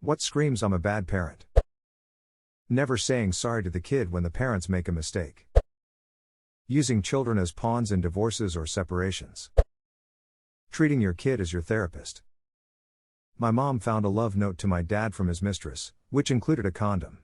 What screams I'm a bad parent? Never saying sorry to the kid when the parents make a mistake. Using children as pawns in divorces or separations. Treating your kid as your therapist. My mom found a love note to my dad from his mistress, which included a condom.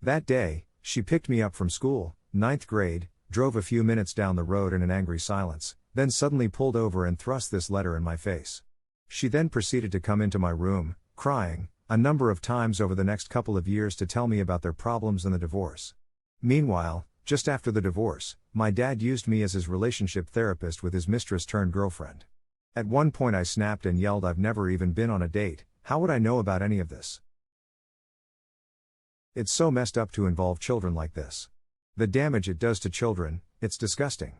That day, she picked me up from school, 9th grade, drove a few minutes down the road in an angry silence, then suddenly pulled over and thrust this letter in my face. She then proceeded to come into my room, crying, a number of times over the next couple of years to tell me about their problems and the divorce. Meanwhile, just after the divorce, my dad used me as his relationship therapist with his mistress-turned-girlfriend. At one point I snapped and yelled, "I've never even been on a date, how would I know about any of this?" It's so messed up to involve children like this. The damage it does to children, it's disgusting.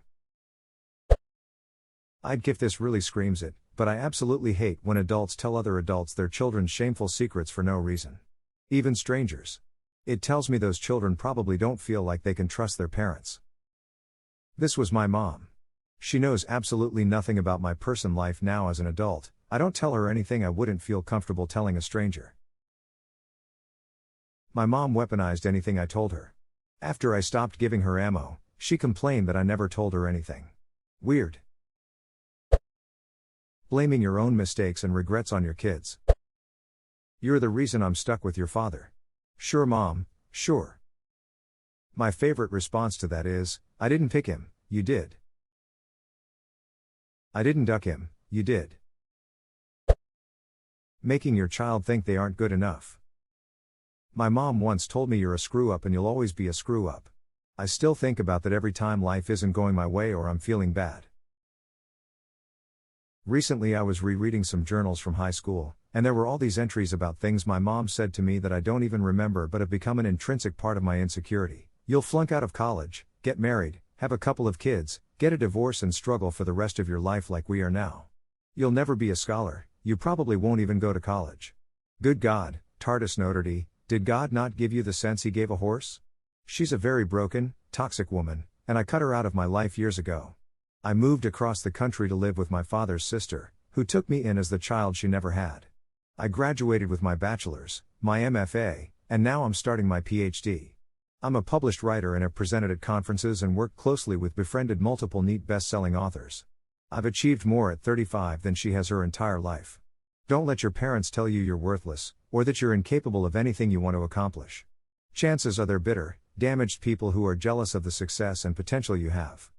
I'd gif this really screams it, but I absolutely hate when adults tell other adults their children's shameful secrets for no reason. Even strangers. It tells me those children probably don't feel like they can trust their parents. This was my mom. She knows absolutely nothing about my personal life now as an adult. I don't tell her anything I wouldn't feel comfortable telling a stranger. My mom weaponized anything I told her. After I stopped giving her ammo, she complained that I never told her anything. Weird. Blaming your own mistakes and regrets on your kids. You're the reason I'm stuck with your father. Sure, Mom, sure. My favorite response to that is, I didn't pick him, you did. I didn't duck him, you did. Making your child think they aren't good enough. My mom once told me, "You're a screw-up and you'll always be a screw-up." I still think about that every time life isn't going my way or I'm feeling bad. Recently I was rereading some journals from high school, and there were all these entries about things my mom said to me that I don't even remember but have become an intrinsic part of my insecurity. You'll flunk out of college, get married, have a couple of kids, get a divorce and struggle for the rest of your life like we are now. You'll never be a scholar, you probably won't even go to college. Good God, Tardis Notary, did God not give you the sense he gave a horse? She's a very broken, toxic woman, and I cut her out of my life years ago. I moved across the country to live with my father's sister, who took me in as the child she never had. I graduated with my bachelor's, my MFA, and now I'm starting my PhD. I'm a published writer and have presented at conferences and worked closely with befriended multiple neat best-selling authors. I've achieved more at 35 than she has her entire life. Don't let your parents tell you you're worthless, or that you're incapable of anything you want to accomplish. Chances are they're bitter, damaged people who are jealous of the success and potential you have.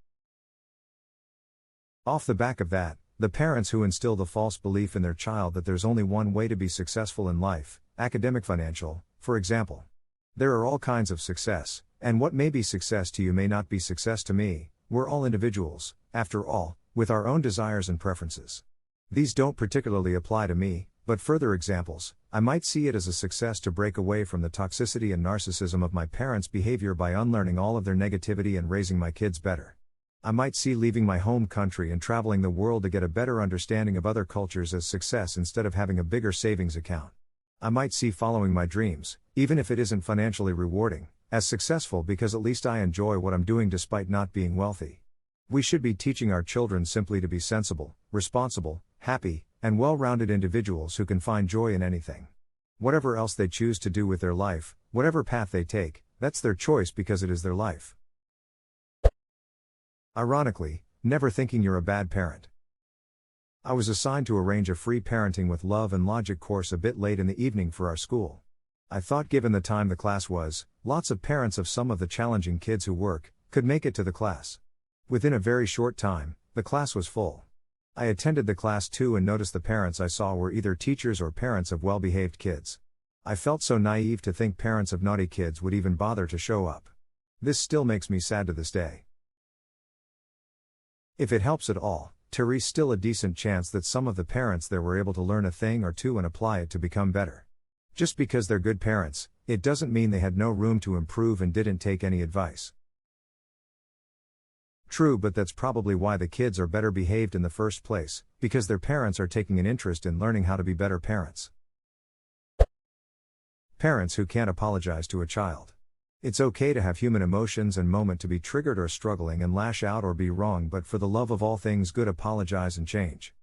Off the back of that, the parents who instill the false belief in their child that there's only one way to be successful in life, academic, financial, for example. There are all kinds of success, and what may be success to you may not be success to me. We're all individuals, after all, with our own desires and preferences. These don't particularly apply to me, but further examples, I might see it as a success to break away from the toxicity and narcissism of my parents' behavior by unlearning all of their negativity and raising my kids better. I might see leaving my home country and traveling the world to get a better understanding of other cultures as success instead of having a bigger savings account. I might see following my dreams, even if it isn't financially rewarding, as successful because at least I enjoy what I'm doing despite not being wealthy. We should be teaching our children simply to be sensible, responsible, happy, and well-rounded individuals who can find joy in anything. Whatever else they choose to do with their life, whatever path they take, that's their choice because it is their life. Ironically, never thinking you're a bad parent. I was assigned to arrange a free parenting with love and logic course a bit late in the evening for our school. I thought given the time the class was, lots of parents of some of the challenging kids who work, could make it to the class. Within a very short time, the class was full. I attended the class too and noticed the parents I saw were either teachers or parents of well-behaved kids. I felt so naive to think parents of naughty kids would even bother to show up. This still makes me sad to this day. If it helps at all, there's still a decent chance that some of the parents there were able to learn a thing or two and apply it to become better. Just because they're good parents, it doesn't mean they had no room to improve and didn't take any advice. True, but that's probably why the kids are better behaved in the first place, because their parents are taking an interest in learning how to be better parents. Parents who can't apologize to a child. It's okay to have human emotions and moment to be triggered or struggling and lash out or be wrong, but for the love of all things good, apologize and change.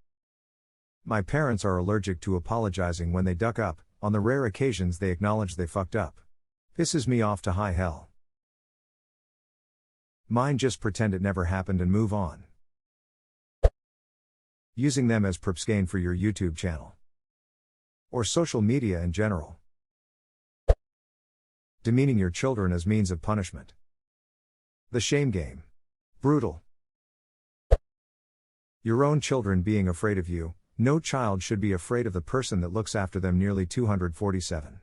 My parents are allergic to apologizing when they duck up, on the rare occasions they acknowledge they fucked up. Pisses me off to high hell. Mine just pretend it never happened and move on. Using them as perps gain for your YouTube channel. Or social media in general. Demeaning your children as means of punishment. The shame game. Brutal. Your own children being afraid of you. No child should be afraid of the person that looks after them. Nearly 247.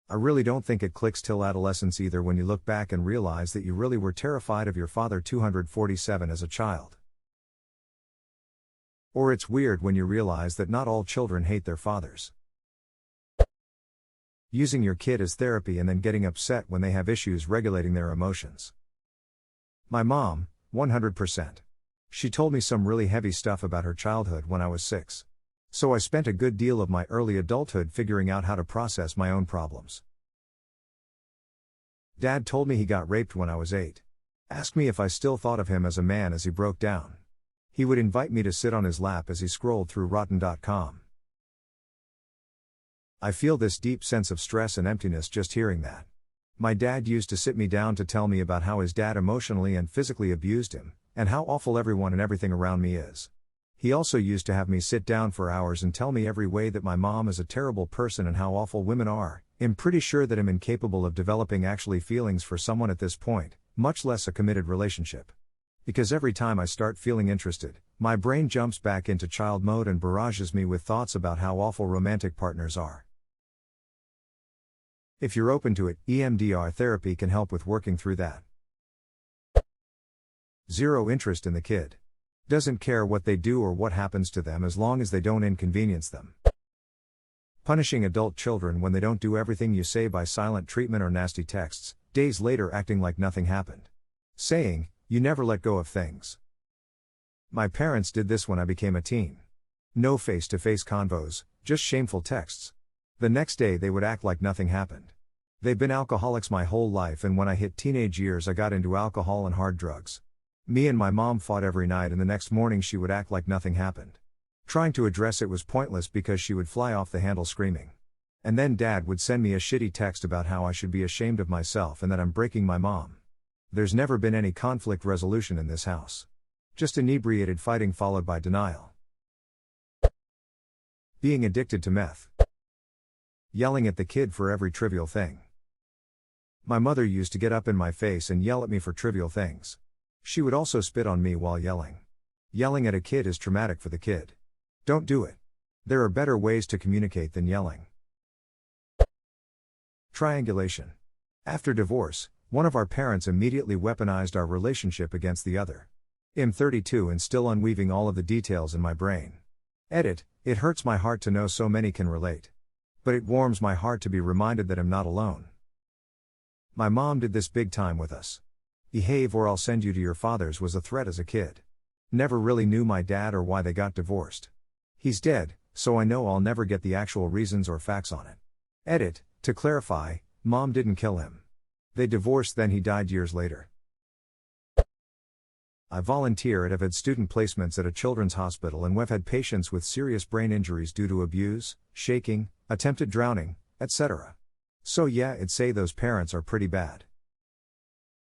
I really don't think it clicks till adolescence either, when you look back and realize that you really were terrified of your father. 247 as a child. Or it's weird when you realize that not all children hate their fathers. Using your kid as therapy and then getting upset when they have issues regulating their emotions. My mom, 100%. She told me some really heavy stuff about her childhood when I was 6. So I spent a good deal of my early adulthood figuring out how to process my own problems. Dad told me he got raped when I was 8. Asked me if I still thought of him as a man as he broke down. He would invite me to sit on his lap as he scrolled through Rotten.com. I feel this deep sense of stress and emptiness just hearing that. My dad used to sit me down to tell me about how his dad emotionally and physically abused him, and how awful everyone and everything around me is. He also used to have me sit down for hours and tell me every way that my mom is a terrible person and how awful women are. I'm pretty sure that I'm incapable of developing actually feelings for someone at this point, much less a committed relationship. Because every time I start feeling interested, my brain jumps back into child mode and barrages me with thoughts about how awful romantic partners are. If you're open to it, EMDR therapy can help with working through that. Zero interest in the kid. Doesn't care what they do or what happens to them as long as they don't inconvenience them. Punishing adult children when they don't do everything you say by silent treatment or nasty texts, days later acting like nothing happened. Saying, you never let go of things. My parents did this when I became a teen. No face-to-face convos, just shameful texts. The next day they would act like nothing happened. They've been alcoholics my whole life, and when I hit teenage years I got into alcohol and hard drugs. Me and my mom fought every night, and the next morning she would act like nothing happened. Trying to address it was pointless because she would fly off the handle screaming. And then Dad would send me a shitty text about how I should be ashamed of myself and that I'm breaking my mom. There's never been any conflict resolution in this house. Just inebriated fighting followed by denial. Being addicted to meth. Yelling at the kid for every trivial thing. My mother used to get up in my face and yell at me for trivial things. She would also spit on me while yelling. Yelling at a kid is traumatic for the kid. Don't do it. There are better ways to communicate than yelling. Triangulation. After divorce, one of our parents immediately weaponized our relationship against the other. I'm 32 and still unweaving all of the details in my brain. Edit, it hurts my heart to know so many can relate. But it warms my heart to be reminded that I'm not alone. My mom did this big time with us. Behave or I'll send you to your father's was a threat as a kid. Never really knew my dad or why they got divorced. He's dead, so I know I'll never get the actual reasons or facts on it. Edit, to clarify, Mom didn't kill him. They divorced, then he died years later. I volunteer at had student placements at a children's hospital, and we've had patients with serious brain injuries due to abuse, shaking, attempted drowning, etc. So yeah, I'd say those parents are pretty bad.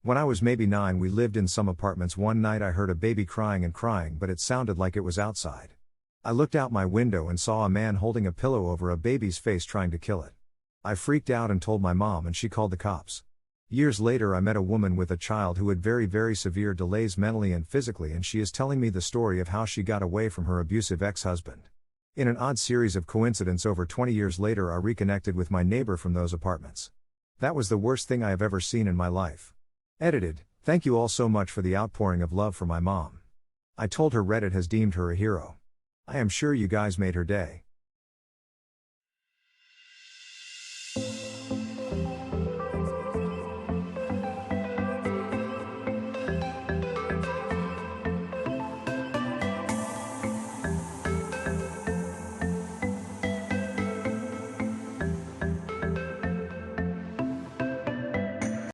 When I was maybe 9, we lived in some apartments. One night I heard a baby crying and crying, but it sounded like it was outside. I looked out my window and saw a man holding a pillow over a baby's face trying to kill it. I freaked out and told my mom, and she called the cops. Years later I met a woman with a child who had very severe delays mentally and physically, and she is telling me the story of how she got away from her abusive ex-husband. In an odd series of coincidences, over 20 years later I reconnected with my neighbor from those apartments. That was the worst thing I have ever seen in my life. Edited, thank you all so much for the outpouring of love for my mom. I told her Reddit has deemed her a hero. I am sure you guys made her day.